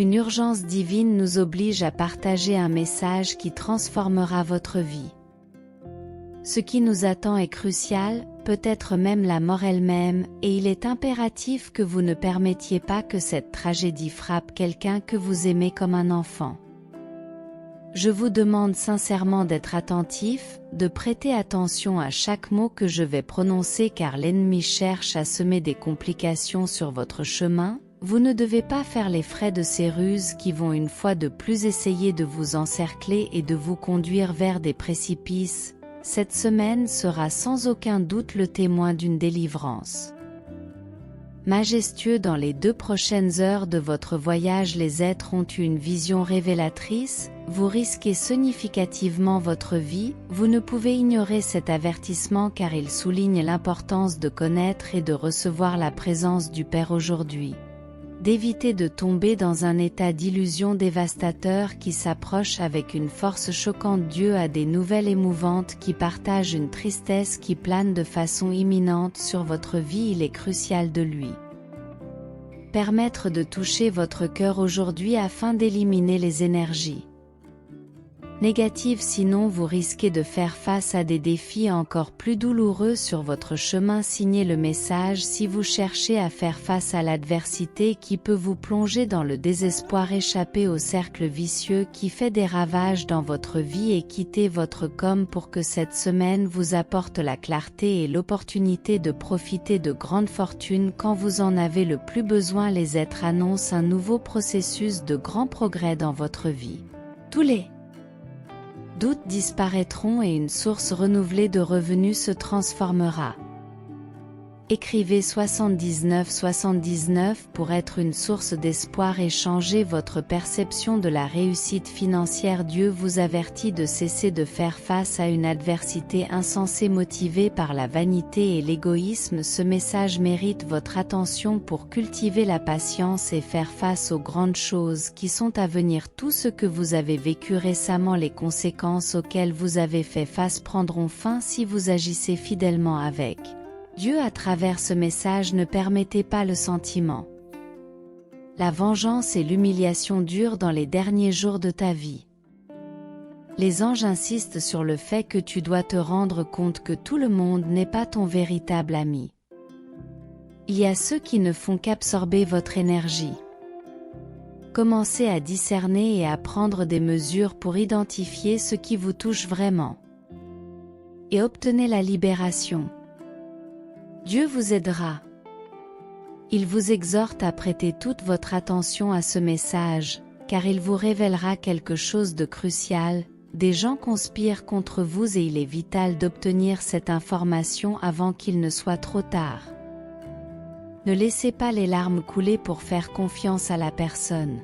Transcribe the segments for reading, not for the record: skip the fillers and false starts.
Une urgence divine nous oblige à partager un message qui transformera votre vie. Ce qui nous attend est crucial, peut-être même la mort elle-même, et il est impératif que vous ne permettiez pas que cette tragédie frappe quelqu'un que vous aimez comme un enfant. Je vous demande sincèrement d'être attentif, de prêter attention à chaque mot que je vais prononcer car l'ennemi cherche à semer des complications sur votre chemin. Vous ne devez pas faire les frais de ces ruses qui vont une fois de plus essayer de vous encercler et de vous conduire vers des précipices. Cette semaine sera sans aucun doute le témoin d'une délivrance. Majestueux, dans les 2 prochaines heures de votre voyage, les êtres ont eu une vision révélatrice. Vous risquez significativement votre vie. Vous ne pouvez ignorer cet avertissement car il souligne l'importance de connaître et de recevoir la présence du Père aujourd'hui. D'éviter de tomber dans un état d'illusion dévastateur qui s'approche avec une force choquante. Dieu a des nouvelles émouvantes qui partagent une tristesse qui plane de façon imminente sur votre vie. Il est crucial de lui permettre de toucher votre cœur aujourd'hui afin d'éliminer les énergies négatives, sinon vous risquez de faire face à des défis encore plus douloureux sur votre chemin. Signez le message si vous cherchez à faire face à l'adversité qui peut vous plonger dans le désespoir. Échappez au cercle vicieux qui fait des ravages dans votre vie et quittez votre com pour que cette semaine vous apporte la clarté et l'opportunité de profiter de grandes fortunes quand vous en avez le plus besoin. Les êtres annoncent un nouveau processus de grands progrès dans votre vie. Tous les doutes disparaîtront et une source renouvelée de revenus se transformera. Écrivez 79 pour être une source d'espoir et changer votre perception de la réussite financière. Dieu vous avertit de cesser de faire face à une adversité insensée motivée par la vanité et l'égoïsme. Ce message mérite votre attention pour cultiver la patience et faire face aux grandes choses qui sont à venir. Tout ce que vous avez vécu récemment, les conséquences auxquelles vous avez fait face prendront fin si vous agissez fidèlement avec Dieu à travers ce message. Ne permettez pas le sentiment, la vengeance et l'humiliation durent dans les derniers jours de ta vie. Les anges insistent sur le fait que tu dois te rendre compte que tout le monde n'est pas ton véritable ami. Il y a ceux qui ne font qu'absorber votre énergie. Commencez à discerner et à prendre des mesures pour identifier ce qui vous touche vraiment. Et obtenez la libération. Dieu vous aidera. Il vous exhorte à prêter toute votre attention à ce message, car il vous révélera quelque chose de crucial. Des gens conspirent contre vous et il est vital d'obtenir cette information avant qu'il ne soit trop tard. Ne laissez pas les larmes couler pour faire confiance à la personne.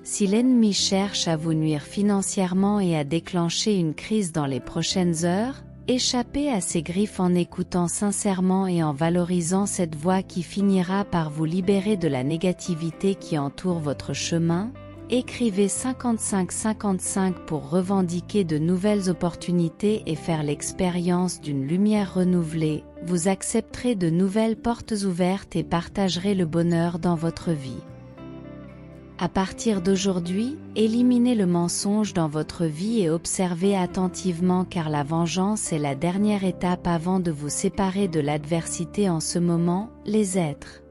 Si l'ennemi cherche à vous nuire financièrement et à déclencher une crise dans les prochaines heures, échappez à ses griffes en écoutant sincèrement et en valorisant cette voix qui finira par vous libérer de la négativité qui entoure votre chemin. Écrivez 55 pour revendiquer de nouvelles opportunités et faire l'expérience d'une lumière renouvelée. Vous accepterez de nouvelles portes ouvertes et partagerez le bonheur dans votre vie. À partir d'aujourd'hui, éliminez le mensonge dans votre vie et observez attentivement car la vengeance est la dernière étape avant de vous séparer de l'adversité. En ce moment, les êtres,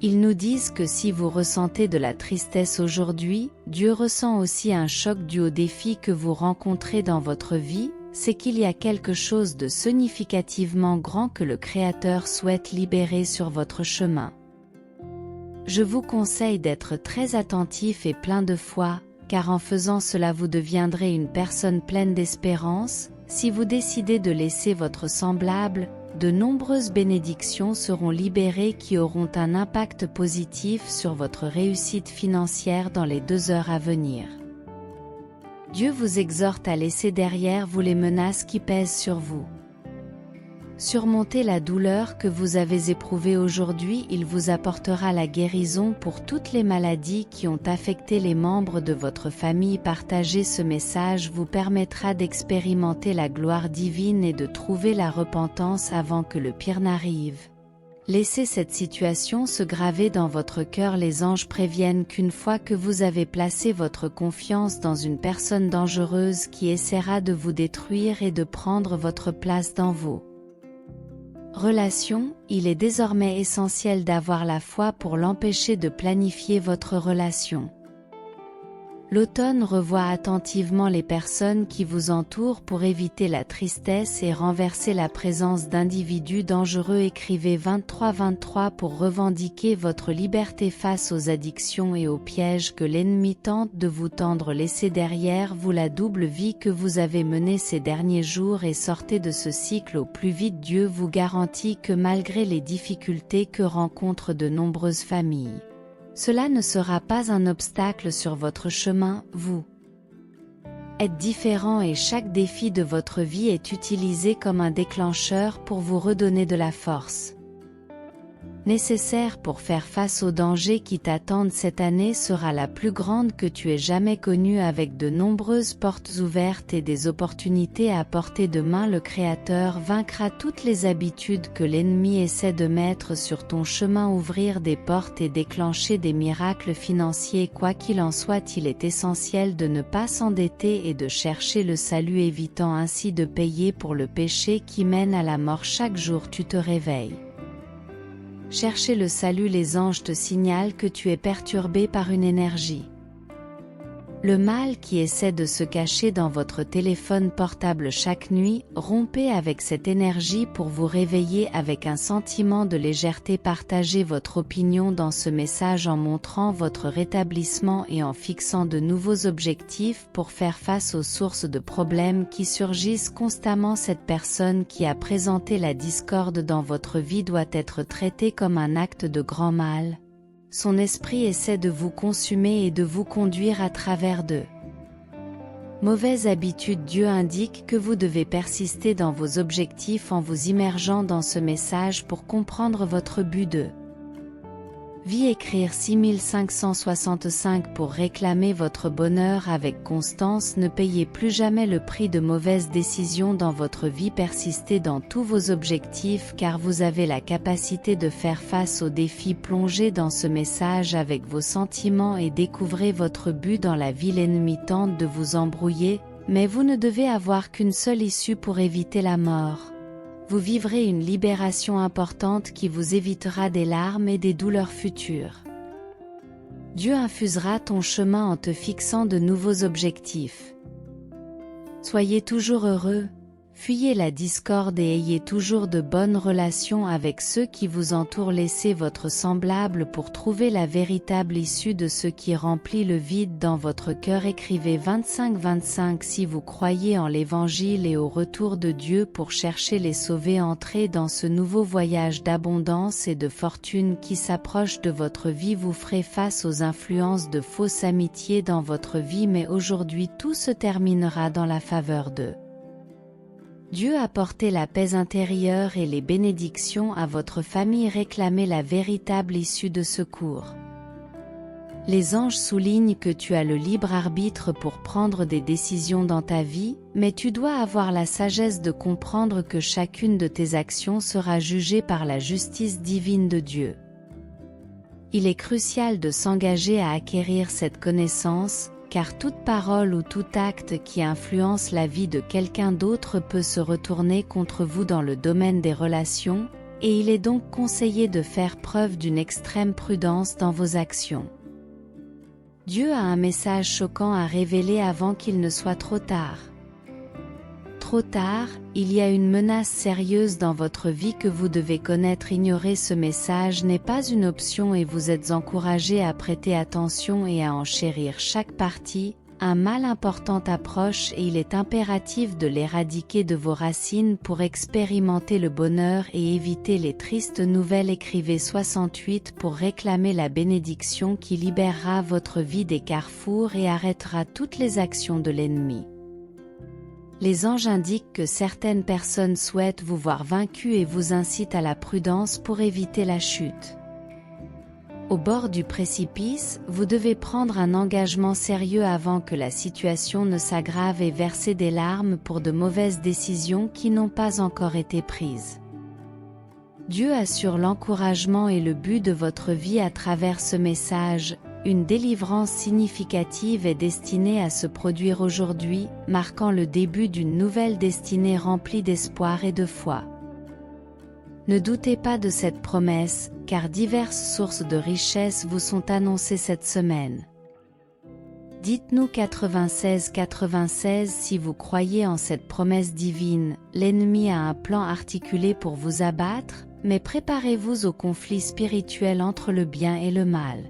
ils nous disent que si vous ressentez de la tristesse aujourd'hui, Dieu ressent aussi un choc dû aux défis que vous rencontrez dans votre vie. C'est qu'il y a quelque chose de significativement grand que le Créateur souhaite libérer sur votre chemin. Je vous conseille d'être très attentif et plein de foi, car en faisant cela vous deviendrez une personne pleine d'espérance. Si vous décidez de laisser votre semblable, de nombreuses bénédictions seront libérées qui auront un impact positif sur votre réussite financière dans les 2 heures à venir. Dieu vous exhorte à laisser derrière vous les menaces qui pèsent sur vous. Surmontez la douleur que vous avez éprouvée aujourd'hui. Il vous apportera la guérison pour toutes les maladies qui ont affecté les membres de votre famille. Partager ce message vous permettra d'expérimenter la gloire divine et de trouver la repentance avant que le pire n'arrive. Laissez cette situation se graver dans votre cœur. Les anges préviennent qu'une fois que vous avez placé votre confiance dans une personne dangereuse qui essaiera de vous détruire et de prendre votre place dans vos relations, il est désormais essentiel d'avoir la foi pour l'empêcher de planifier votre relation. L'automne revoit attentivement les personnes qui vous entourent pour éviter la tristesse et renverser la présence d'individus dangereux. Écrivez 23-23 pour revendiquer votre liberté face aux addictions et aux pièges que l'ennemi tente de vous tendre. Laissez derrière vous la double vie que vous avez menée ces derniers jours et sortez de ce cycle au plus vite. Dieu vous garantit que malgré les difficultés que rencontrent de nombreuses familles, cela ne sera pas un obstacle sur votre chemin. Vous êtes différent et chaque défi de votre vie est utilisé comme un déclencheur pour vous redonner de la force nécessaire pour faire face aux dangers qui t'attendent. Cette année sera la plus grande que tu aies jamais connue, avec de nombreuses portes ouvertes et des opportunités à portée de main. Le Créateur vaincra toutes les habitudes que l'ennemi essaie de mettre sur ton chemin, ouvrir des portes et déclencher des miracles financiers. Quoi qu'il en soit, il est essentiel de ne pas s'endetter et de chercher le salut, évitant ainsi de payer pour le péché qui mène à la mort. Chaque jour tu te réveilles. Cherchez le salut. Les anges te signalent que tu es perturbé par une énergie. Le mal qui essaie de se cacher dans votre téléphone portable chaque nuit. Rompez avec cette énergie pour vous réveiller avec un sentiment de légèreté. Partagez votre opinion dans ce message en montrant votre rétablissement et en fixant de nouveaux objectifs pour faire face aux sources de problèmes qui surgissent constamment. Cette personne qui a présenté la discorde dans votre vie doit être traitée comme un acte de grand mal. Son esprit essaie de vous consumer et de vous conduire à travers de mauvaises habitudes. Dieu indique que vous devez persister dans vos objectifs en vous immergeant dans ce message pour comprendre votre but de vie. Écrire 6565 pour réclamer votre bonheur avec constance. Ne payez plus jamais le prix de mauvaises décisions dans votre vie. Persistez dans tous vos objectifs car vous avez la capacité de faire face aux défis. Plongez dans ce message avec vos sentiments et découvrez votre but dans la vie. L'ennemi tente de vous embrouiller, mais vous ne devez avoir qu'une seule issue pour éviter la mort. Vous vivrez une libération importante qui vous évitera des larmes et des douleurs futures. Dieu infusera ton chemin en te fixant de nouveaux objectifs. Soyez toujours heureux, fuyez la discorde et ayez toujours de bonnes relations avec ceux qui vous entourent. Laissez votre semblable pour trouver la véritable issue de ce qui remplit le vide dans votre cœur. Écrivez 25-25 si vous croyez en l'Évangile et au retour de Dieu pour chercher les sauver. Entrez dans ce nouveau voyage d'abondance et de fortune qui s'approche de votre vie. Vous ferez face aux influences de fausses amitiés dans votre vie, mais aujourd'hui tout se terminera dans la faveur de Dieu. Apportez la paix intérieure et les bénédictions à votre famille. Réclamez la véritable issue de secours. Les anges soulignent que tu as le libre arbitre pour prendre des décisions dans ta vie, mais tu dois avoir la sagesse de comprendre que chacune de tes actions sera jugée par la justice divine de Dieu. Il est crucial de s'engager à acquérir cette connaissance, car toute parole ou tout acte qui influence la vie de quelqu'un d'autre peut se retourner contre vous dans le domaine des relations, et il est donc conseillé de faire preuve d'une extrême prudence dans vos actions. Dieu a un message choquant à révéler avant qu'il ne soit trop tard. Trop tard, il y a une menace sérieuse dans votre vie que vous devez connaître. Ignorer ce message n'est pas une option et vous êtes encouragé à prêter attention et à en chérir chaque partie. Un mal important approche et il est impératif de l'éradiquer de vos racines pour expérimenter le bonheur et éviter les tristes nouvelles. Écrivez 68 pour réclamer la bénédiction qui libérera votre vie des carrefours et arrêtera toutes les actions de l'ennemi. Les anges indiquent que certaines personnes souhaitent vous voir vaincu et vous incitent à la prudence pour éviter la chute. Au bord du précipice, vous devez prendre un engagement sérieux avant que la situation ne s'aggrave et verser des larmes pour de mauvaises décisions qui n'ont pas encore été prises. Dieu assure l'encouragement et le but de votre vie à travers ce message. Une délivrance significative est destinée à se produire aujourd'hui, marquant le début d'une nouvelle destinée remplie d'espoir et de foi. Ne doutez pas de cette promesse, car diverses sources de richesse vous sont annoncées cette semaine. Dites-nous 96 si vous croyez en cette promesse divine. L'ennemi a un plan articulé pour vous abattre, mais préparez-vous au conflit spirituel entre le bien et le mal.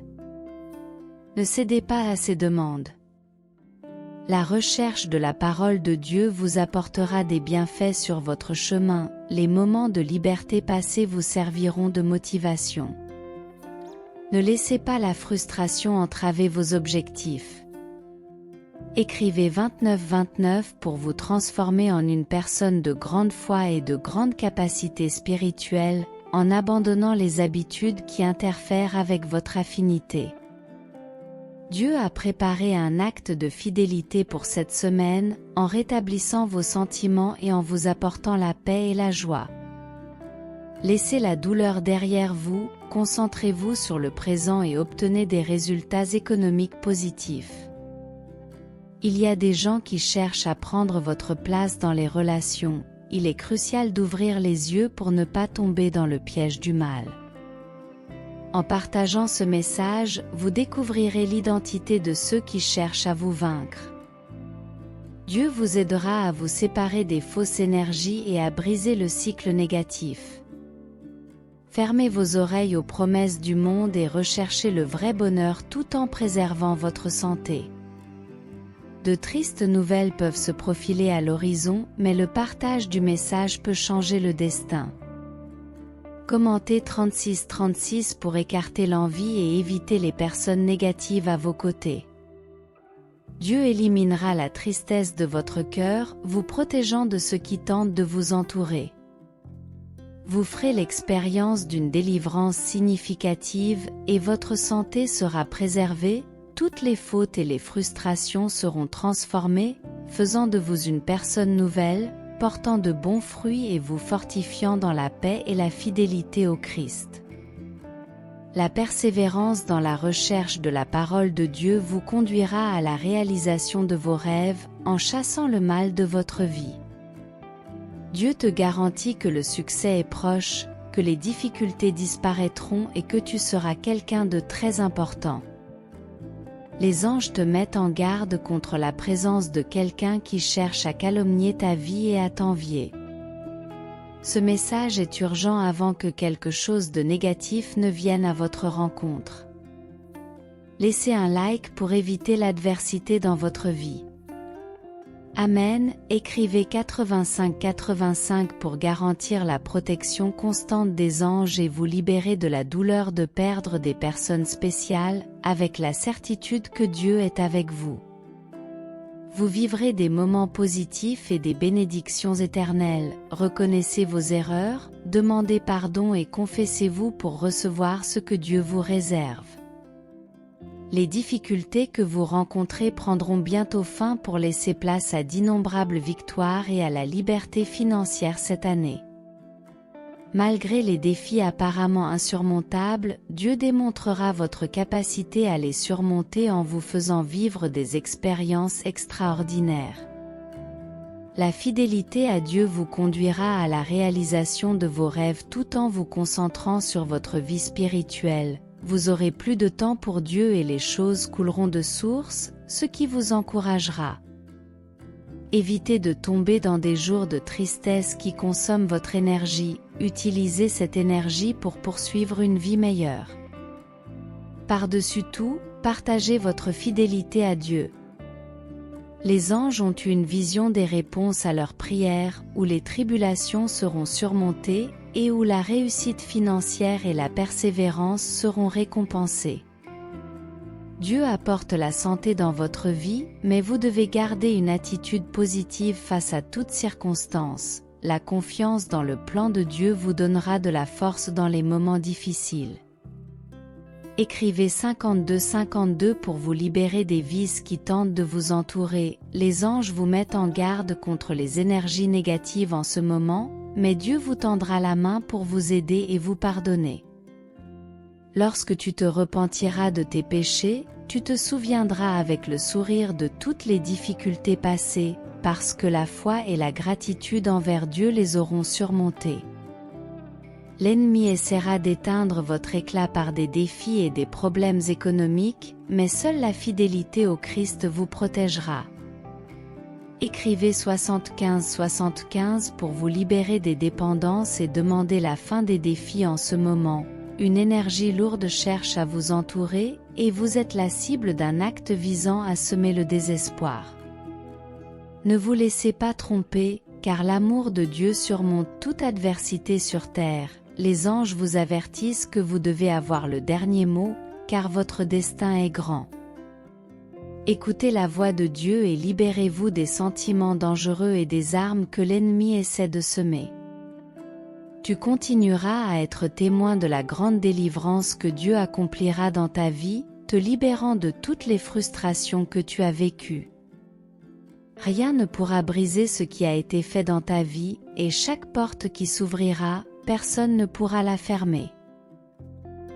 Ne cédez pas à ces demandes. La recherche de la parole de Dieu vous apportera des bienfaits sur votre chemin, les moments de liberté passés vous serviront de motivation. Ne laissez pas la frustration entraver vos objectifs. Écrivez 29 pour vous transformer en une personne de grande foi et de grande capacité spirituelle, en abandonnant les habitudes qui interfèrent avec votre affinité. Dieu a préparé un acte de fidélité pour cette semaine, en rétablissant vos sentiments et en vous apportant la paix et la joie. Laissez la douleur derrière vous, concentrez-vous sur le présent et obtenez des résultats économiques positifs. Il y a des gens qui cherchent à prendre votre place dans les relations, il est crucial d'ouvrir les yeux pour ne pas tomber dans le piège du mal. En partageant ce message, vous découvrirez l'identité de ceux qui cherchent à vous vaincre. Dieu vous aidera à vous séparer des fausses énergies et à briser le cycle négatif. Fermez vos oreilles aux promesses du monde et recherchez le vrai bonheur tout en préservant votre santé. De tristes nouvelles peuvent se profiler à l'horizon, mais le partage du message peut changer le destin. Commentez 36 pour écarter l'envie et éviter les personnes négatives à vos côtés. Dieu éliminera la tristesse de votre cœur, vous protégeant de ceux qui tentent de vous entourer. Vous ferez l'expérience d'une délivrance significative et votre santé sera préservée, toutes les fautes et les frustrations seront transformées, faisant de vous une personne nouvelle, portant de bons fruits et vous fortifiant dans la paix et la fidélité au Christ. La persévérance dans la recherche de la parole de Dieu vous conduira à la réalisation de vos rêves, en chassant le mal de votre vie. Dieu te garantit que le succès est proche, que les difficultés disparaîtront et que tu seras quelqu'un de très important. Les anges te mettent en garde contre la présence de quelqu'un qui cherche à calomnier ta vie et à t'envier. Ce message est urgent avant que quelque chose de négatif ne vienne à votre rencontre. Laissez un like pour éviter l'adversité dans votre vie. Amen. Écrivez 85 pour garantir la protection constante des anges et vous libérer de la douleur de perdre des personnes spéciales, avec la certitude que Dieu est avec vous. Vous vivrez des moments positifs et des bénédictions éternelles, reconnaissez vos erreurs, demandez pardon et confessez-vous pour recevoir ce que Dieu vous réserve. Les difficultés que vous rencontrez prendront bientôt fin pour laisser place à d'innombrables victoires et à la liberté financière cette année. Malgré les défis apparemment insurmontables, Dieu démontrera votre capacité à les surmonter en vous faisant vivre des expériences extraordinaires. La fidélité à Dieu vous conduira à la réalisation de vos rêves tout en vous concentrant sur votre vie spirituelle. Vous aurez plus de temps pour Dieu et les choses couleront de source, ce qui vous encouragera. Évitez de tomber dans des jours de tristesse qui consomment votre énergie, utilisez cette énergie pour poursuivre une vie meilleure. Par-dessus tout, partagez votre fidélité à Dieu. Les anges ont eu une vision des réponses à leurs prières, où les tribulations seront surmontées, et où la réussite financière et la persévérance seront récompensées. Dieu apporte la santé dans votre vie, mais vous devez garder une attitude positive face à toutes circonstances. La confiance dans le plan de Dieu vous donnera de la force dans les moments difficiles. Écrivez 52 pour vous libérer des vices qui tentent de vous entourer. Les anges vous mettent en garde contre les énergies négatives en ce moment, mais Dieu vous tendra la main pour vous aider et vous pardonner. Lorsque tu te repentiras de tes péchés, tu te souviendras avec le sourire de toutes les difficultés passées, parce que la foi et la gratitude envers Dieu les auront surmontées. L'ennemi essaiera d'éteindre votre éclat par des défis et des problèmes économiques, mais seule la fidélité au Christ vous protégera. Écrivez 75-75 pour vous libérer des dépendances et demander la fin des défis en ce moment. Une énergie lourde cherche à vous entourer, et vous êtes la cible d'un acte visant à semer le désespoir. Ne vous laissez pas tromper, car l'amour de Dieu surmonte toute adversité sur terre. Les anges vous avertissent que vous devez avoir le dernier mot, car votre destin est grand. Écoutez la voix de Dieu et libérez-vous des sentiments dangereux et des armes que l'ennemi essaie de semer. Tu continueras à être témoin de la grande délivrance que Dieu accomplira dans ta vie, te libérant de toutes les frustrations que tu as vécues. Rien ne pourra briser ce qui a été fait dans ta vie, et chaque porte qui s'ouvrira, personne ne pourra la fermer.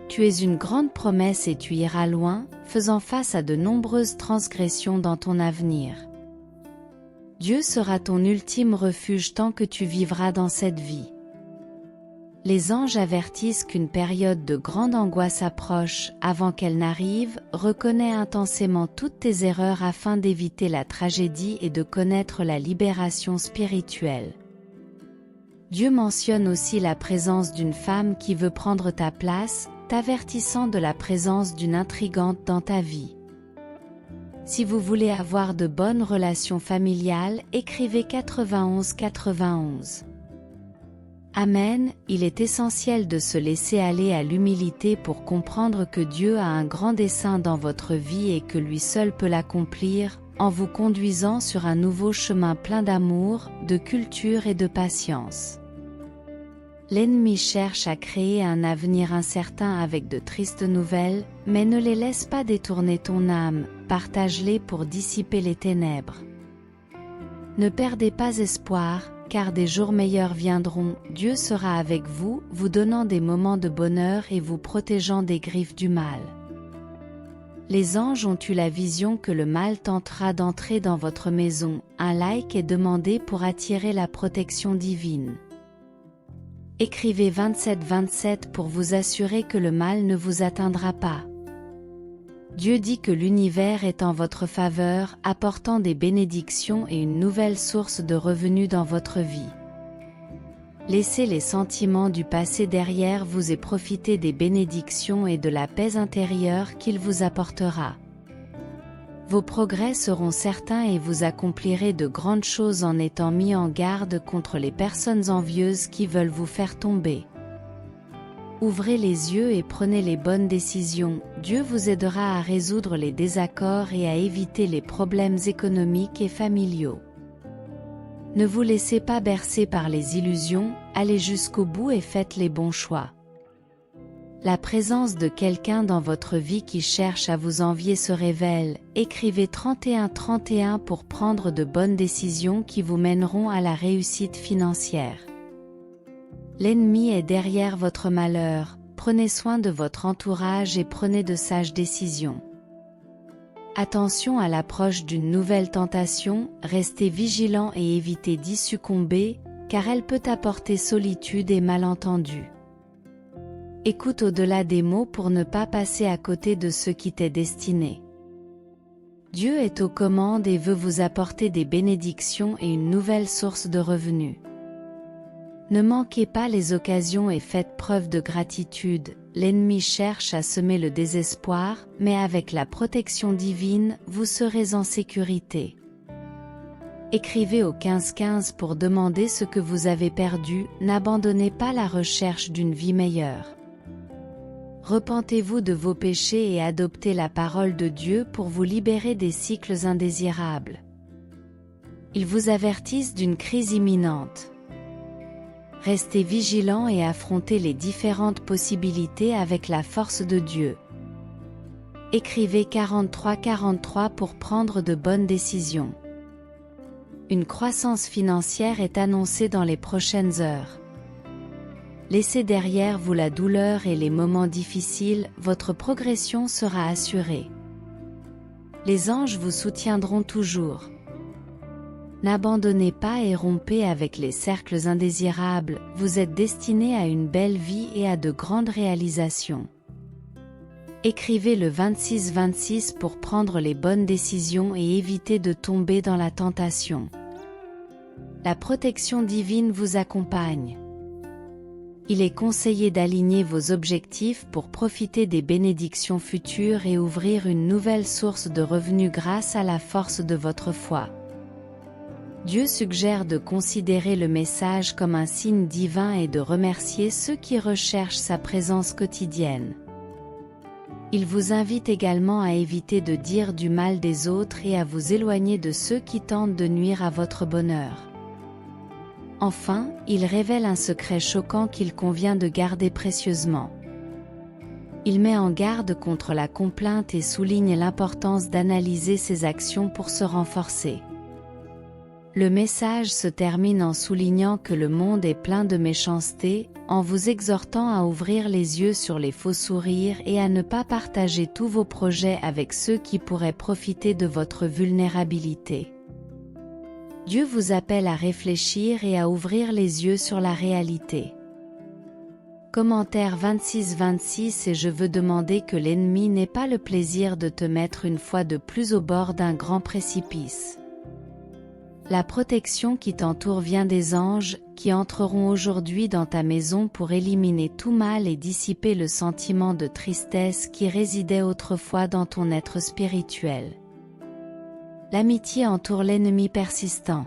Tu es une grande promesse et tu iras loin, faisant face à de nombreuses transgressions dans ton avenir. Dieu sera ton ultime refuge tant que tu vivras dans cette vie. Les anges avertissent qu'une période de grande angoisse approche. Avant qu'elle n'arrive, reconnais intensément toutes tes erreurs afin d'éviter la tragédie et de connaître la libération spirituelle. Dieu mentionne aussi la présence d'une femme qui veut prendre ta place, t'avertissant de la présence d'une intrigante dans ta vie. Si vous voulez avoir de bonnes relations familiales, écrivez 91-91. Amen. Il est essentiel de se laisser aller à l'humilité pour comprendre que Dieu a un grand dessein dans votre vie et que lui seul peut l'accomplir, en vous conduisant sur un nouveau chemin plein d'amour, de culture et de patience. L'ennemi cherche à créer un avenir incertain avec de tristes nouvelles, mais ne les laisse pas détourner ton âme, partage-les pour dissiper les ténèbres. Ne perdez pas espoir, car des jours meilleurs viendront. Dieu sera avec vous, vous donnant des moments de bonheur et vous protégeant des griffes du mal. Les anges ont eu la vision que le mal tentera d'entrer dans votre maison. Un like est demandé pour attirer la protection divine. Écrivez 27-27 pour vous assurer que le mal ne vous atteindra pas. Dieu dit que l'univers est en votre faveur, apportant des bénédictions et une nouvelle source de revenus dans votre vie. Laissez les sentiments du passé derrière vous et profitez des bénédictions et de la paix intérieure qu'il vous apportera. Vos progrès seront certains et vous accomplirez de grandes choses en étant mis en garde contre les personnes envieuses qui veulent vous faire tomber. Ouvrez les yeux et prenez les bonnes décisions. Dieu vous aidera à résoudre les désaccords et à éviter les problèmes économiques et familiaux. Ne vous laissez pas bercer par les illusions, allez jusqu'au bout et faites les bons choix. La présence de quelqu'un dans votre vie qui cherche à vous envier se révèle. Écrivez 31-31 pour prendre de bonnes décisions qui vous mèneront à la réussite financière. L'ennemi est derrière votre malheur, prenez soin de votre entourage et prenez de sages décisions. Attention à l'approche d'une nouvelle tentation, restez vigilant et évitez d'y succomber, car elle peut apporter solitude et malentendus. Écoute au-delà des mots pour ne pas passer à côté de ce qui t'est destiné. Dieu est aux commandes et veut vous apporter des bénédictions et une nouvelle source de revenus. Ne manquez pas les occasions et faites preuve de gratitude. L'ennemi cherche à semer le désespoir, mais avec la protection divine, vous serez en sécurité. Écrivez au 15-15 pour demander ce que vous avez perdu. N'abandonnez pas la recherche d'une vie meilleure. Repentez-vous de vos péchés et adoptez la parole de Dieu pour vous libérer des cycles indésirables. Ils vous avertissent d'une crise imminente. Restez vigilants et affrontez les différentes possibilités avec la force de Dieu. Écrivez 43-43 pour prendre de bonnes décisions. Une croissance financière est annoncée dans les prochaines heures. Laissez derrière vous la douleur et les moments difficiles, votre progression sera assurée. Les anges vous soutiendront toujours. N'abandonnez pas et rompez avec les cercles indésirables, vous êtes destiné à une belle vie et à de grandes réalisations. Écrivez le 26-26 pour prendre les bonnes décisions et éviter de tomber dans la tentation. La protection divine vous accompagne. Il est conseillé d'aligner vos objectifs pour profiter des bénédictions futures et ouvrir une nouvelle source de revenus grâce à la force de votre foi. Dieu suggère de considérer le message comme un signe divin et de remercier ceux qui recherchent sa présence quotidienne. Il vous invite également à éviter de dire du mal des autres et à vous éloigner de ceux qui tentent de nuire à votre bonheur. Enfin, il révèle un secret choquant qu'il convient de garder précieusement. Il met en garde contre la complainte et souligne l'importance d'analyser ses actions pour se renforcer. Le message se termine en soulignant que le monde est plein de méchanceté, en vous exhortant à ouvrir les yeux sur les faux sourires et à ne pas partager tous vos projets avec ceux qui pourraient profiter de votre vulnérabilité. Dieu vous appelle à réfléchir et à ouvrir les yeux sur la réalité. Commentaire 26-26 Et je veux demander que l'ennemi n'ait pas le plaisir de te mettre une fois de plus au bord d'un grand précipice. La protection qui t'entoure vient des anges, qui entreront aujourd'hui dans ta maison pour éliminer tout mal et dissiper le sentiment de tristesse qui résidait autrefois dans ton être spirituel. L'amitié entoure l'ennemi persistant.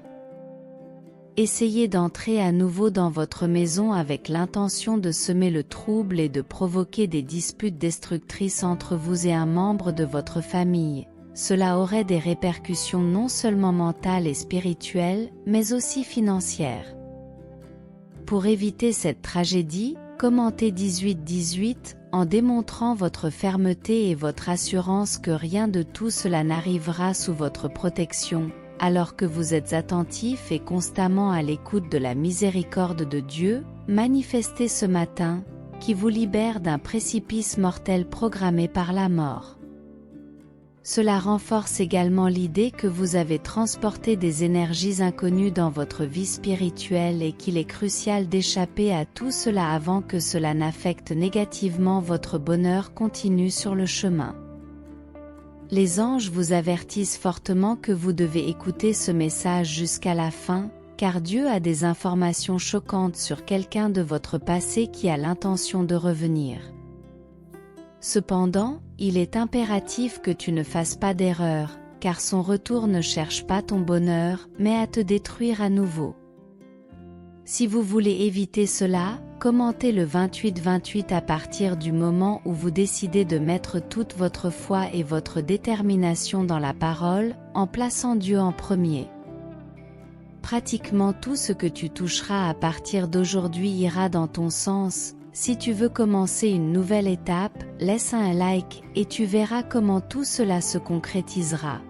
Essayez d'entrer à nouveau dans votre maison avec l'intention de semer le trouble et de provoquer des disputes destructrices entre vous et un membre de votre famille. Cela aurait des répercussions non seulement mentales et spirituelles, mais aussi financières. Pour éviter cette tragédie, commentez 18-18, en démontrant votre fermeté et votre assurance que rien de tout cela n'arrivera sous votre protection, alors que vous êtes attentif et constamment à l'écoute de la miséricorde de Dieu, manifestée ce matin, qui vous libère d'un précipice mortel programmé par la mort. Cela renforce également l'idée que vous avez transporté des énergies inconnues dans votre vie spirituelle et qu'il est crucial d'échapper à tout cela avant que cela n'affecte négativement votre bonheur continu sur le chemin. Les anges vous avertissent fortement que vous devez écouter ce message jusqu'à la fin, car Dieu a des informations choquantes sur quelqu'un de votre passé qui a l'intention de revenir. Cependant, il est impératif que tu ne fasses pas d'erreur, car son retour ne cherche pas ton bonheur, mais à te détruire à nouveau. Si vous voulez éviter cela, commentez le 28-28 à partir du moment où vous décidez de mettre toute votre foi et votre détermination dans la parole, en plaçant Dieu en premier. Pratiquement tout ce que tu toucheras à partir d'aujourd'hui ira dans ton sens. Si tu veux commencer une nouvelle étape, laisse un like et tu verras comment tout cela se concrétisera.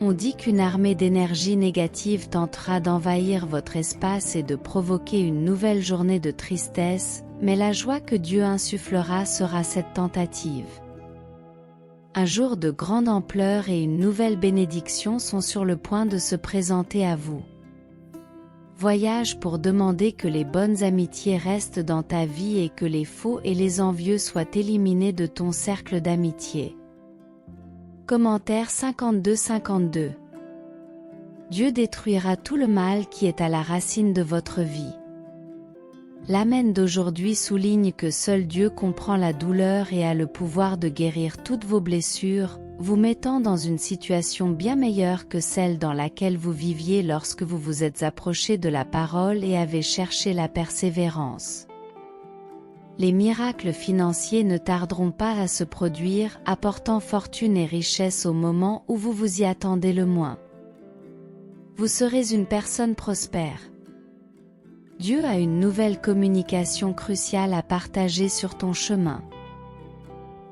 On dit qu'une armée d'énergie négative tentera d'envahir votre espace et de provoquer une nouvelle journée de tristesse, mais la joie que Dieu insufflera sera cette tentative. Un jour de grande ampleur et une nouvelle bénédiction sont sur le point de se présenter à vous. Voyage pour demander que les bonnes amitiés restent dans ta vie et que les faux et les envieux soient éliminés de ton cercle d'amitié. Commentaire 52-52. Dieu détruira tout le mal qui est à la racine de votre vie. L'Amen d'aujourd'hui souligne que seul Dieu comprend la douleur et a le pouvoir de guérir toutes vos blessures, vous mettant dans une situation bien meilleure que celle dans laquelle vous viviez lorsque vous vous êtes approché de la parole et avez cherché la persévérance. Les miracles financiers ne tarderont pas à se produire, apportant fortune et richesse au moment où vous vous y attendez le moins. Vous serez une personne prospère. Dieu a une nouvelle communication cruciale à partager sur ton chemin.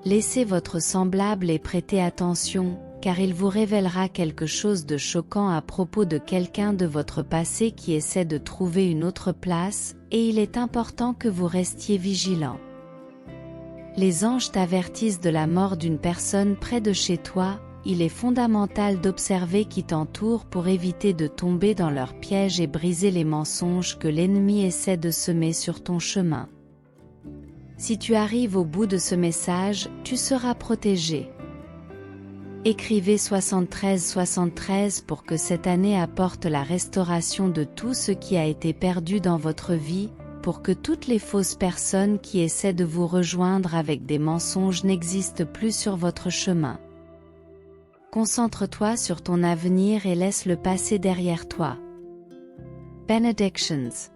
Laissez votre semblable et prêtez attention, car il vous révélera quelque chose de choquant à propos de quelqu'un de votre passé qui essaie de trouver une autre place, et il est important que vous restiez vigilant. Les anges t'avertissent de la mort d'une personne près de chez toi. Il est fondamental d'observer qui t'entoure pour éviter de tomber dans leurs pièges et briser les mensonges que l'ennemi essaie de semer sur ton chemin. Si tu arrives au bout de ce message, tu seras protégé. Écrivez 73 pour que cette année apporte la restauration de tout ce qui a été perdu dans votre vie, pour que toutes les fausses personnes qui essaient de vous rejoindre avec des mensonges n'existent plus sur votre chemin. Concentre-toi sur ton avenir et laisse le passé derrière toi. Benedictions.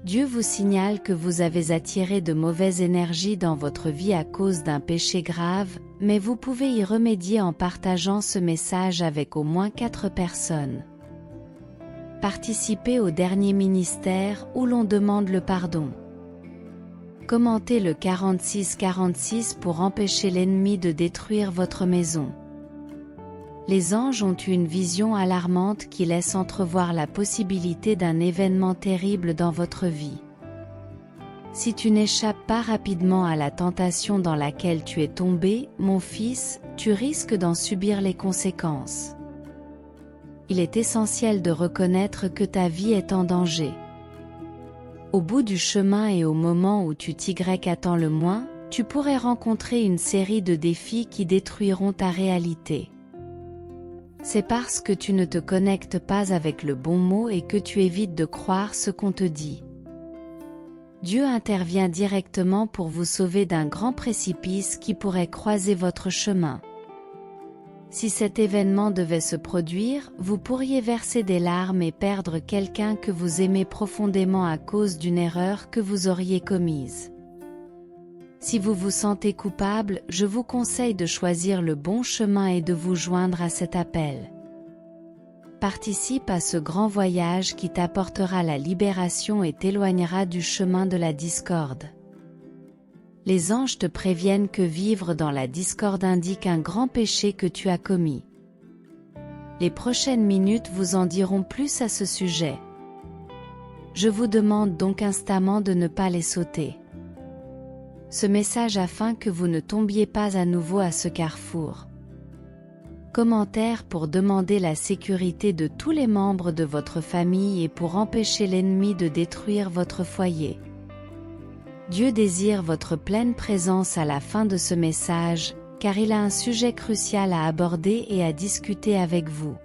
Dieu vous signale que vous avez attiré de mauvaises énergies dans votre vie à cause d'un péché grave, mais vous pouvez y remédier en partageant ce message avec au moins 4 personnes. Participez au dernier ministère où l'on demande le pardon. Commentez le 46 pour empêcher l'ennemi de détruire votre maison. Les anges ont eu une vision alarmante qui laisse entrevoir la possibilité d'un événement terrible dans votre vie. Si tu n'échappes pas rapidement à la tentation dans laquelle tu es tombé, mon fils, tu risques d'en subir les conséquences. Il est essentiel de reconnaître que ta vie est en danger. Au bout du chemin et au moment où tu t'y-attends le moins, tu pourrais rencontrer une série de défis qui détruiront ta réalité. C'est parce que tu ne te connectes pas avec le bon mot et que tu évites de croire ce qu'on te dit. Dieu intervient directement pour vous sauver d'un grand précipice qui pourrait croiser votre chemin. Si cet événement devait se produire, vous pourriez verser des larmes et perdre quelqu'un que vous aimez profondément à cause d'une erreur que vous auriez commise. Si vous vous sentez coupable, je vous conseille de choisir le bon chemin et de vous joindre à cet appel. Participe à ce grand voyage qui t'apportera la libération et t'éloignera du chemin de la discorde. Les anges te préviennent que vivre dans la discorde indique un grand péché que tu as commis. Les prochaines minutes vous en diront plus à ce sujet. Je vous demande donc instamment de ne pas les sauter. Ce message afin que vous ne tombiez pas à nouveau à ce carrefour. Commentaire pour demander la sécurité de tous les membres de votre famille et pour empêcher l'ennemi de détruire votre foyer. Dieu désire votre pleine présence à la fin de ce message, car il a un sujet crucial à aborder et à discuter avec vous.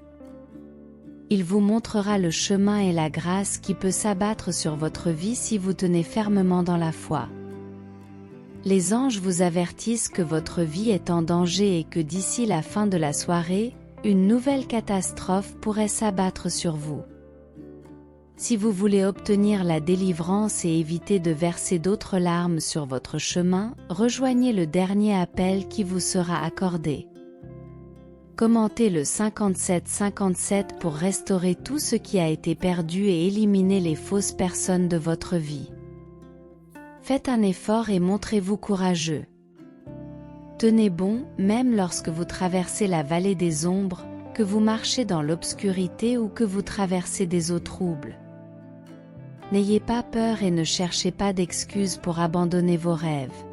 Il vous montrera le chemin et la grâce qui peut s'abattre sur votre vie si vous tenez fermement dans la foi. Les anges vous avertissent que votre vie est en danger et que d'ici la fin de la soirée, une nouvelle catastrophe pourrait s'abattre sur vous. Si vous voulez obtenir la délivrance et éviter de verser d'autres larmes sur votre chemin, rejoignez le dernier appel qui vous sera accordé. Commentez le 57 pour restaurer tout ce qui a été perdu et éliminer les fausses personnes de votre vie. Faites un effort et montrez-vous courageux. Tenez bon, même lorsque vous traversez la vallée des ombres, que vous marchez dans l'obscurité ou que vous traversez des eaux troubles. N'ayez pas peur et ne cherchez pas d'excuses pour abandonner vos rêves.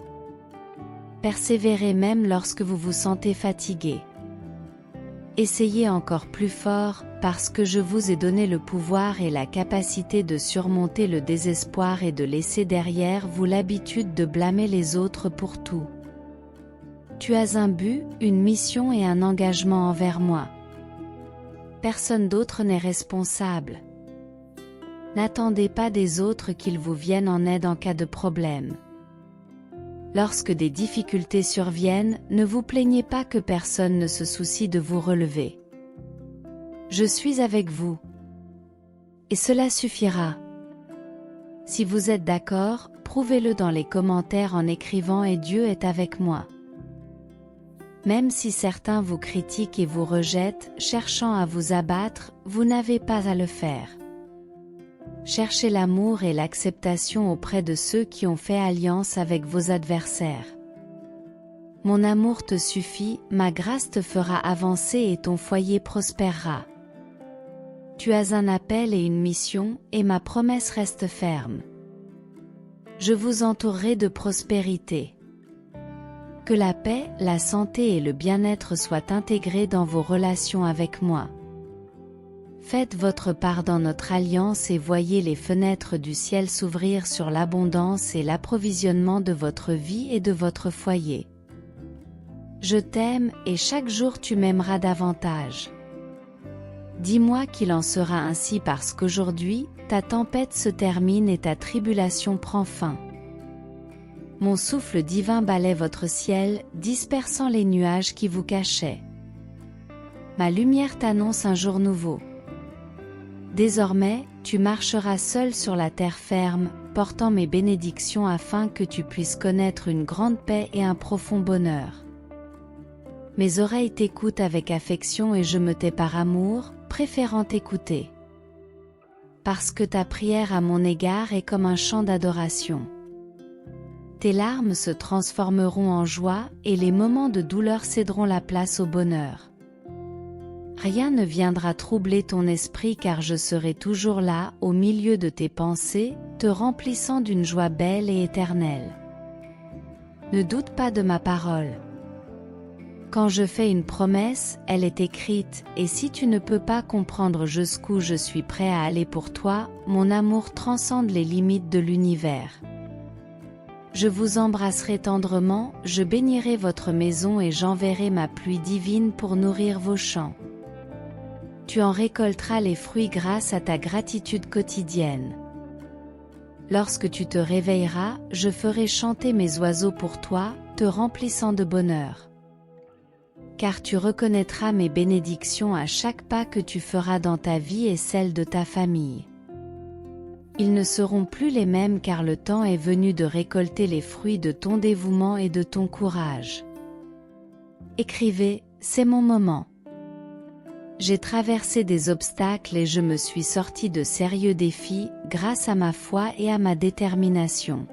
Persévérez même lorsque vous vous sentez fatigué. Essayez encore plus fort, parce que je vous ai donné le pouvoir et la capacité de surmonter le désespoir et de laisser derrière vous l'habitude de blâmer les autres pour tout. Tu as un but, une mission et un engagement envers moi. Personne d'autre n'est responsable. N'attendez pas des autres qu'ils vous viennent en aide en cas de problème. Lorsque des difficultés surviennent, ne vous plaignez pas que personne ne se soucie de vous relever. Je suis avec vous. Et cela suffira. Si vous êtes d'accord, prouvez-le dans les commentaires en écrivant « Et Dieu est avec moi ». Même si certains vous critiquent et vous rejettent, cherchant à vous abattre, vous n'avez pas à le faire. Cherchez l'amour et l'acceptation auprès de ceux qui ont fait alliance avec vos adversaires. Mon amour te suffit, ma grâce te fera avancer et ton foyer prospérera. Tu as un appel et une mission, et ma promesse reste ferme. Je vous entourerai de prospérité. Que la paix, la santé et le bien-être soient intégrés dans vos relations avec moi. Faites votre part dans notre alliance et voyez les fenêtres du ciel s'ouvrir sur l'abondance et l'approvisionnement de votre vie et de votre foyer. Je t'aime, et chaque jour tu m'aimeras davantage. Dis-moi qu'il en sera ainsi parce qu'aujourd'hui, ta tempête se termine et ta tribulation prend fin. Mon souffle divin balaie votre ciel, dispersant les nuages qui vous cachaient. Ma lumière t'annonce un jour nouveau. Désormais, tu marcheras seul sur la terre ferme, portant mes bénédictions afin que tu puisses connaître une grande paix et un profond bonheur. Mes oreilles t'écoutent avec affection et je me tais par amour, préférant t'écouter. Parce que ta prière à mon égard est comme un chant d'adoration. Tes larmes se transformeront en joie, et les moments de douleur céderont la place au bonheur. Rien ne viendra troubler ton esprit car je serai toujours là, au milieu de tes pensées, te remplissant d'une joie belle et éternelle. Ne doute pas de ma parole. Quand je fais une promesse, elle est écrite, et si tu ne peux pas comprendre jusqu'où je suis prêt à aller pour toi, mon amour transcende les limites de l'univers. Je vous embrasserai tendrement, je bénirai votre maison et j'enverrai ma pluie divine pour nourrir vos champs. Tu en récolteras les fruits grâce à ta gratitude quotidienne. Lorsque tu te réveilleras, je ferai chanter mes oiseaux pour toi, te remplissant de bonheur. Car tu reconnaîtras mes bénédictions à chaque pas que tu feras dans ta vie et celle de ta famille. Ils ne seront plus les mêmes car le temps est venu de récolter les fruits de ton dévouement et de ton courage. Écrivez, c'est mon moment. J'ai traversé des obstacles et je me suis sorti de sérieux défis grâce à ma foi et à ma détermination.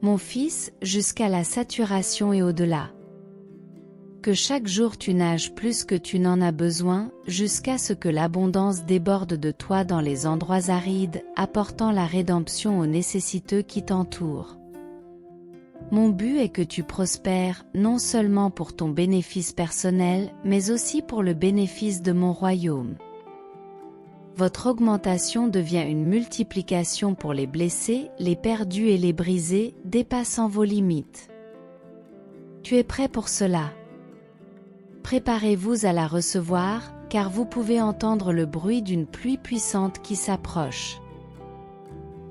Mon fils, jusqu'à la saturation et au-delà. Que chaque jour tu nages plus que tu n'en as besoin, jusqu'à ce que l'abondance déborde de toi dans les endroits arides, apportant la rédemption aux nécessiteux qui t'entourent. Mon but est que tu prospères, non seulement pour ton bénéfice personnel, mais aussi pour le bénéfice de mon royaume. Votre augmentation devient une multiplication pour les blessés, les perdus et les brisés, dépassant vos limites. Tu es prêt pour cela? Préparez-vous à la recevoir, car vous pouvez entendre le bruit d'une pluie puissante qui s'approche.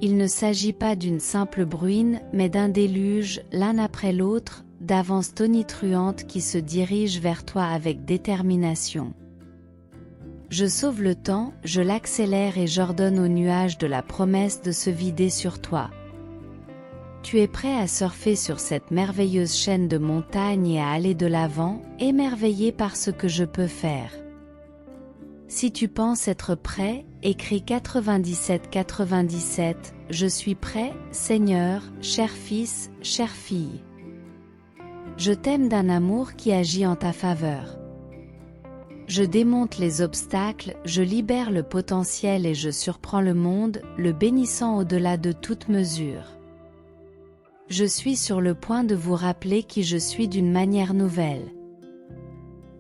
Il ne s'agit pas d'une simple bruine, mais d'un déluge, l'un après l'autre, d'avances tonitruantes qui se dirigent vers toi avec détermination. Je sauve le temps, je l'accélère et j'ordonne aux nuages de la promesse de se vider sur toi. Tu es prêt à surfer sur cette merveilleuse chaîne de montagnes et à aller de l'avant, émerveillé par ce que je peux faire. Si tu penses être prêt, écris 97 97, je suis prêt, Seigneur, cher fils, chère fille. Je t'aime d'un amour qui agit en ta faveur. Je démonte les obstacles, je libère le potentiel et je surprends le monde, le bénissant au-delà de toute mesure. Je suis sur le point de vous rappeler qui je suis d'une manière nouvelle.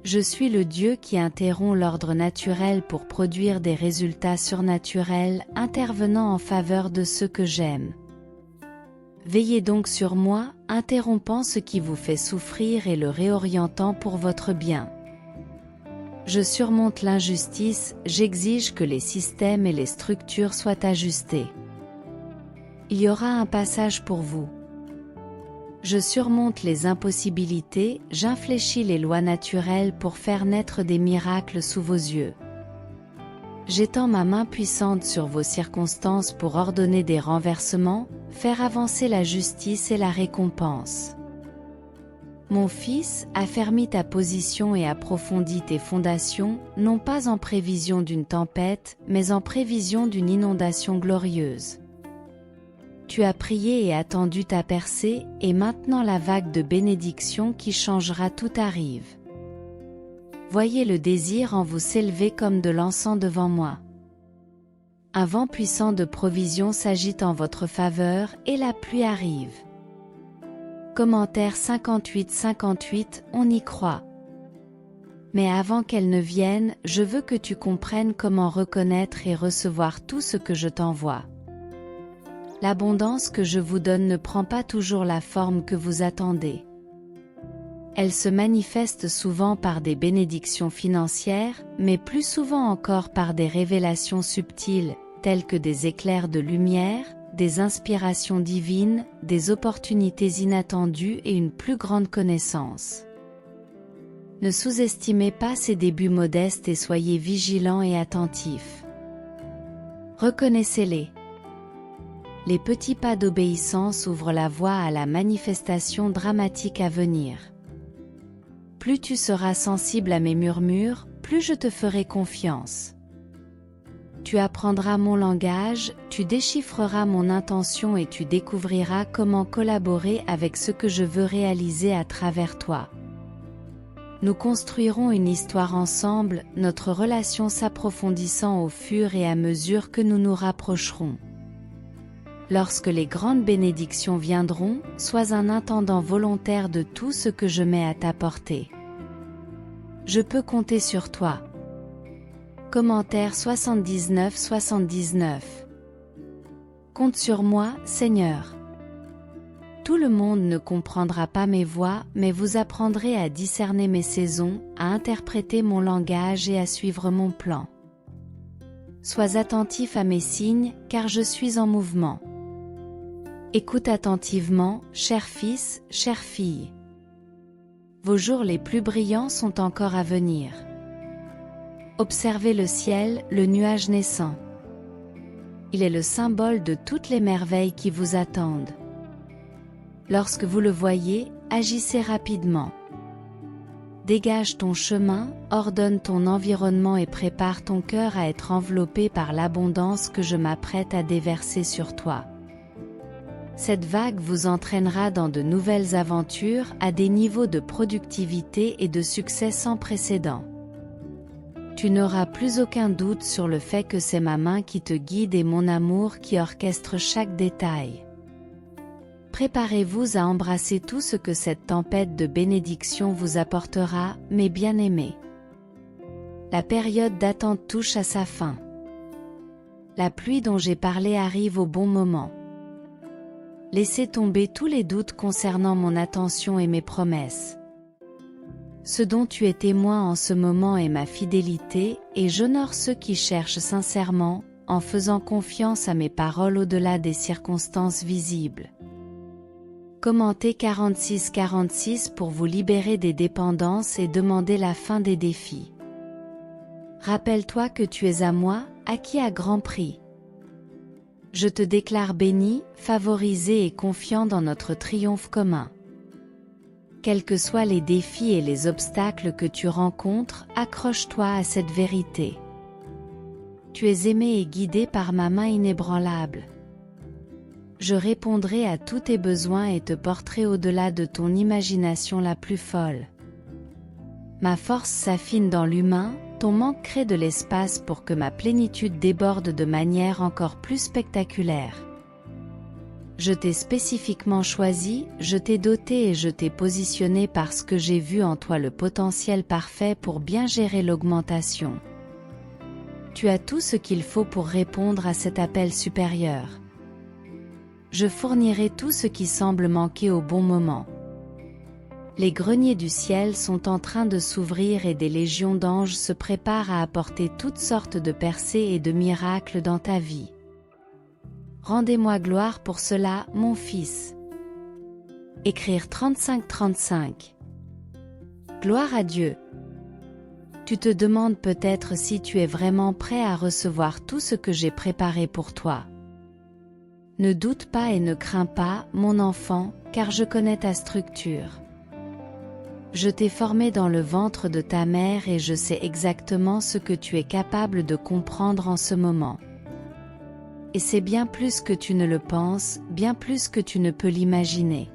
Je suis le Dieu qui interrompt l'ordre naturel pour produire des résultats surnaturels, intervenant en faveur de ceux que j'aime. Veillez donc sur moi, interrompant ce qui vous fait souffrir et le réorientant pour votre bien. Je surmonte l'injustice, j'exige que les systèmes et les structures soient ajustés. Il y aura un passage pour vous. Je surmonte les impossibilités, j'infléchis les lois naturelles pour faire naître des miracles sous vos yeux. J'étends ma main puissante sur vos circonstances pour ordonner des renversements, faire avancer la justice et la récompense. Mon fils, affermis ta position et approfondis tes fondations, non pas en prévision d'une tempête, mais en prévision d'une inondation glorieuse. tu as prié et attendu ta percée, et maintenant la vague de bénédiction qui changera tout arrive. Voyez le désir en vous s'élever comme de l'encens devant moi. Un vent puissant de provision s'agite en votre faveur et la pluie arrive. Commentaire 58-58, on y croit. Mais avant qu'elle ne vienne, je veux que tu comprennes comment reconnaître et recevoir tout ce que je t'envoie. L'abondance que je vous donne ne prend pas toujours la forme que vous attendez. Elle se manifeste souvent par des bénédictions financières, mais plus souvent encore par des révélations subtiles, telles que des éclairs de lumière, des inspirations divines, des opportunités inattendues et une plus grande connaissance. Ne sous-estimez pas ces débuts modestes et soyez vigilants et attentifs. Reconnaissez-les. Les petits pas d'obéissance ouvrent la voie à la manifestation dramatique à venir. Plus tu seras sensible à mes murmures, plus je te ferai confiance. Tu apprendras mon langage, tu déchiffreras mon intention et tu découvriras comment collaborer avec ce que je veux réaliser à travers toi. Nous construirons une histoire ensemble, notre relation s'approfondissant au fur et à mesure que nous nous rapprocherons. Lorsque les grandes bénédictions viendront, sois un intendant volontaire de tout ce que je mets à ta portée. Je peux compter sur toi. Commentaire 79-79. Compte sur moi, Seigneur. Tout le monde ne comprendra pas mes voies, mais vous apprendrez à discerner mes saisons, à interpréter mon langage et à suivre mon plan. Sois attentif à mes signes, car je suis en mouvement. Écoute attentivement, cher fils, chère fille. Vos jours les plus brillants sont encore à venir. Observez le ciel, le nuage naissant. Il est le symbole de toutes les merveilles qui vous attendent. Lorsque vous le voyez, agissez rapidement. Dégage ton chemin, ordonne ton environnement et prépare ton cœur à être enveloppé par l'abondance que je m'apprête à déverser sur toi. Cette vague vous entraînera dans de nouvelles aventures à des niveaux de productivité et de succès sans précédent. Tu n'auras plus aucun doute sur le fait que c'est ma main qui te guide et mon amour qui orchestre chaque détail. Préparez-vous à embrasser tout ce que cette tempête de bénédiction vous apportera, mes bien-aimés. La période d'attente touche à sa fin. La pluie dont j'ai parlé arrive au bon moment. Laissez tomber tous les doutes concernant mon attention et mes promesses. Ce dont tu es témoin en ce moment est ma fidélité, et j'honore ceux qui cherchent sincèrement, en faisant confiance à mes paroles au-delà des circonstances visibles. Commentez 46-46 pour vous libérer des dépendances et demander la fin des défis. Rappelle-toi que tu es à moi, acquis à grand prix. Je te déclare béni, favorisé et confiant dans notre triomphe commun. Quels que soient les défis et les obstacles que tu rencontres, accroche-toi à cette vérité. Tu es aimé et guidé par ma main inébranlable. Je répondrai à tous tes besoins et te porterai au-delà de ton imagination la plus folle. Ma force s'affine dans l'humain, ton manque crée de l'espace pour que ma plénitude déborde de manière encore plus spectaculaire. Je t'ai spécifiquement choisi, je t'ai doté et je t'ai positionné parce que j'ai vu en toi le potentiel parfait pour bien gérer l'augmentation. Tu as tout ce qu'il faut pour répondre à cet appel supérieur. Je fournirai tout ce qui semble manquer au bon moment. Les greniers du ciel sont en train de s'ouvrir et des légions d'anges se préparent à apporter toutes sortes de percées et de miracles dans ta vie. Rendez-moi gloire pour cela, mon fils. Écrire 35-35. Gloire à Dieu. Tu te demandes peut-être si tu es vraiment prêt à recevoir tout ce que j'ai préparé pour toi. Ne doute pas et ne crains pas, mon enfant, car je connais ta structure. Je t'ai formé dans le ventre de ta mère et je sais exactement ce que tu es capable de comprendre en ce moment. et c'est bien plus que tu ne le penses, bien plus que tu ne peux l'imaginer.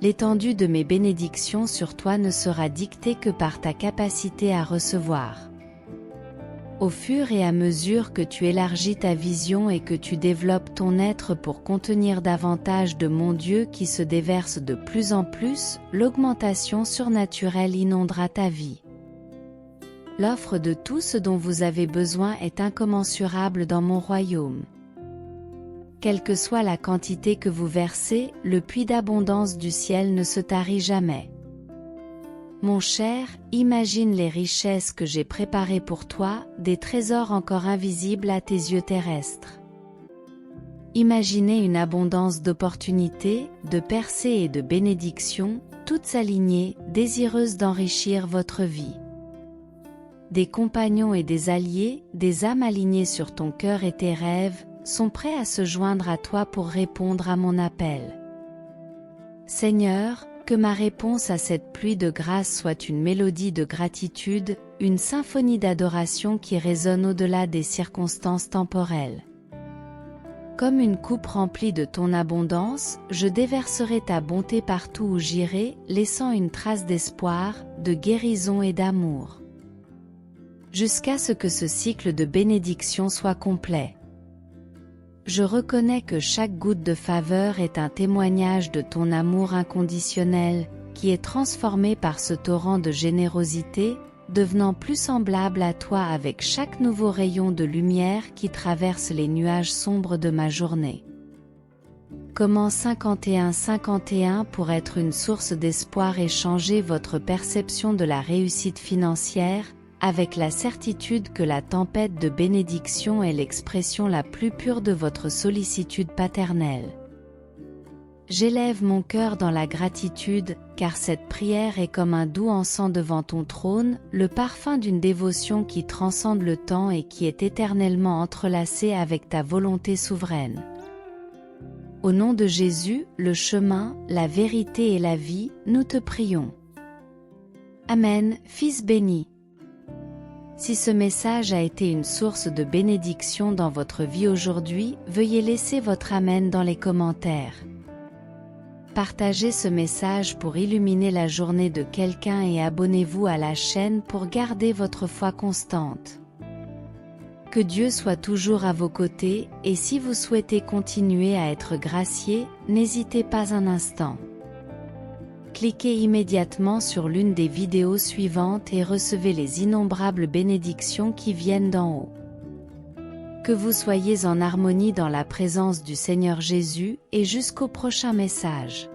L'étendue de mes bénédictions sur toi ne sera dictée que par ta capacité à recevoir. Au fur et à mesure que tu élargis ta vision et que tu développes ton être pour contenir davantage de mon Dieu qui se déverse de plus en plus, l'augmentation surnaturelle inondera ta vie. L'offre de tout ce dont vous avez besoin est incommensurable dans mon royaume. Quelle que soit la quantité que vous versez, le puits d'abondance du ciel ne se tarit jamais. Mon cher, imagine les richesses que j'ai préparées pour toi, des trésors encore invisibles à tes yeux terrestres. Imaginez une abondance d'opportunités, de percées et de bénédictions, toutes alignées, désireuses d'enrichir votre vie. Des compagnons et des alliés, des âmes alignées sur ton cœur et tes rêves, sont prêts à se joindre à toi pour répondre à mon appel. Seigneur, que ma réponse à cette pluie de grâce soit une mélodie de gratitude, une symphonie d'adoration qui résonne au-delà des circonstances temporelles. Comme une coupe remplie de ton abondance, je déverserai ta bonté partout où j'irai, laissant une trace d'espoir, de guérison et d'amour. Jusqu'à ce que ce cycle de bénédiction soit complet. Je reconnais que chaque goutte de faveur est un témoignage de ton amour inconditionnel, qui est transformé par ce torrent de générosité, devenant plus semblable à toi avec chaque nouveau rayon de lumière qui traverse les nuages sombres de ma journée. Comment 51-51 pour être une source d'espoir et changer votre perception de la réussite financière, avec la certitude que la tempête de bénédiction est l'expression la plus pure de votre sollicitude paternelle. J'élève mon cœur dans la gratitude, car cette prière est comme un doux encens devant ton trône, le parfum d'une dévotion qui transcende le temps et qui est éternellement entrelacée avec ta volonté souveraine. Au nom de Jésus, le chemin, la vérité et la vie, nous te prions. Amen, Fils béni. Si ce message a été une source de bénédiction dans votre vie aujourd'hui, veuillez laisser votre Amen dans les commentaires. Partagez ce message pour illuminer la journée de quelqu'un et abonnez-vous à la chaîne pour garder votre foi constante. Que Dieu soit toujours à vos côtés, et si vous souhaitez continuer à être gracié, n'hésitez pas un instant. Cliquez immédiatement sur l'une des vidéos suivantes et recevez les innombrables bénédictions qui viennent d'en haut. Que vous soyez en harmonie dans la présence du Seigneur Jésus et jusqu'au prochain message.